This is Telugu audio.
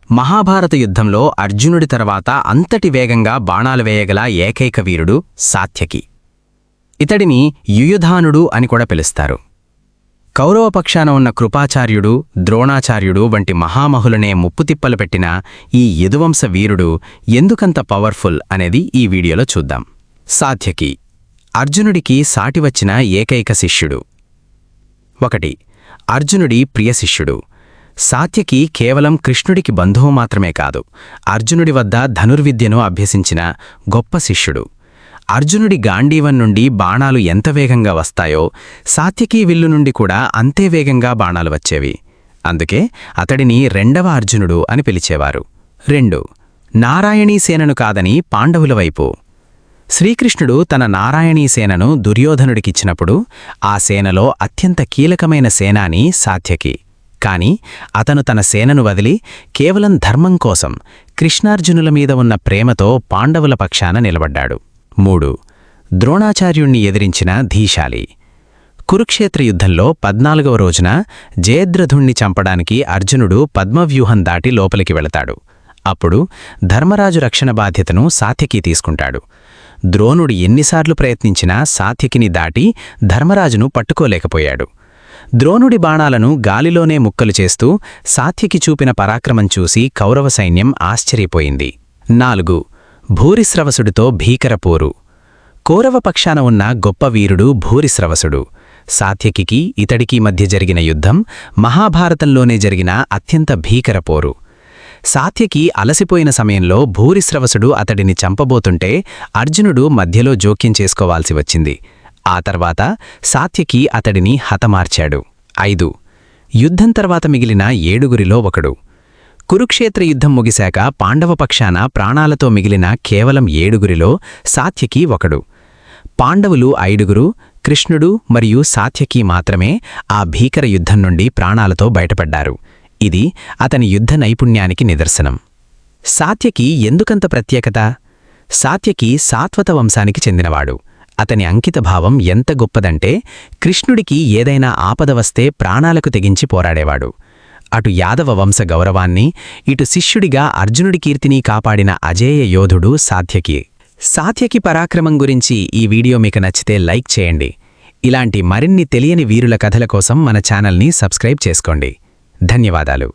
మహాభారత యుద్ధంలో అర్జునుడి తర్వాత అంతటి వేగంగా బాణాలు వేయగల ఏకైక వీరుడు సాత్యకి. ఇతడిని యుయుధానుడు అని కూడా పిలుస్తారు. కౌరవపక్షాన ఉన్న కృపాచార్యుడు, ద్రోణాచార్యుడు వంటి మహామహులనే ముప్పుతిప్పలు పెట్టిన ఈ యదువంశ వీరుడు ఎందుకంత పవర్ఫుల్ అనేది ఈ వీడియోలో చూద్దాం. సాత్యకి అర్జునుడికి సాటివచ్చిన ఏకైక శిష్యుడు. 1. అర్జునుడి ప్రియ శిష్యుడు. సాత్యకి కేవలం కృష్ణుడికి బంధువు మాత్రమే కాదు, అర్జునుడి వద్ద ధనుర్విద్యను అభ్యసించిన గొప్ప శిష్యుడు. అర్జునుడి గాండీవం నుండి బాణాలు ఎంత వేగంగా వస్తాయో సాత్యకి విల్లు నుండి కూడా అంతే వేగంగా బాణాలు వచ్చేవి. అందుకే అతడిని రెండవ అర్జునుడు అని పిలిచేవారు. 2. నారాయణీ సేనను కాదని పాండవుల వైపు. శ్రీకృష్ణుడు తన నారాయణీ సేనను దుర్యోధనుడికిచ్చినప్పుడు ఆ సేనలో అత్యంత కీలకమైన సేనాని సాత్యకి. కాని అతను తన సేనను వదిలి కేవలం ధర్మం కోసం కృష్ణార్జునుల మీద ఉన్న ప్రేమతో పాండవుల పక్షాన నిలబడ్డాడు. 3. ద్రోణాచార్యుణ్ణి ఎదిరించిన ధీశాలి. కురుక్షేత్ర యుద్ధంలో 14వ రోజున జయద్రథుణ్ణి చంపడానికి అర్జునుడు పద్మవ్యూహం దాటి లోపలికి వెళతాడు. అప్పుడు ధర్మరాజు రక్షణ బాధ్యతను సాత్యకి తీసుకుంటాడు. ద్రోణుడు ఎన్నిసార్లు ప్రయత్నించినా సాత్యకిని దాటి ధర్మరాజును పట్టుకోలేకపోయాడు. ద్రోణుడి బాణాలను గాలిలోనే ముక్కలు చేస్తూ సాత్యకి చూపిన పరాక్రమం చూసి కౌరవ సైన్యం ఆశ్చర్యపోయింది. 4. భూరిశ్రవసుడితో భీకరపోరు. కౌరవ పక్షాన ఉన్న గొప్ప వీరుడు భూరిశ్రవసుడు. సాత్యకికి ఇతడికి మధ్య జరిగిన యుద్ధం మహాభారతంలోనే జరిగిన అత్యంత భీకరపోరు. సాత్యకి అలసిపోయిన సమయంలో భూరిశ్రవసుడు అతడిని చంపబోతుంటే అర్జునుడు మధ్యలో జోక్యం చేసుకోవాల్సి వచ్చింది. ఆ తర్వాత సాత్యకి అతడిని హతమార్చాడు. 5. యుద్ధం తర్వాత మిగిలిన 7గురిలో ఒకడు. కురుక్షేత్ర యుద్ధం ముగిశాక పాండవపక్షాన ప్రాణాలతో మిగిలిన కేవలం 7గురిలో సాత్యకి ఒకడు. పాండవులు 5గురు, కృష్ణుడు మరియు సాత్యకి మాత్రమే ఆ భీకర యుద్ధం నుండి ప్రాణాలతో బయటపడ్డారు. ఇది అతని యుద్ధ నైపుణ్యానికి నిదర్శనం. సాత్యకి ఎందుకంత ప్రత్యేకత? సాత్యకి సాత్వత వంశానికి చెందినవాడు. అతని అంకితభావం ఎంత గొప్పదంటే కృష్ణుడికి ఏదైనా ఆపద వస్తే ప్రాణాలకు తెగించి పోరాడేవాడు. అటు యాదవ వంశ గౌరవాన్ని, ఇటు శిష్యుడిగా అర్జునుడి కీర్తిని కాపాడిన అజేయ యోధుడు సాత్యకి. సాత్యకి పరాక్రమం గురించి ఈ వీడియో మీకు నచ్చితే లైక్ చేయండి. ఇలాంటి మరిన్ని తెలియని వీరుల కథల కోసం మన ఛానల్ని సబ్స్క్రైబ్ చేసుకోండి. ధన్యవాదాలు.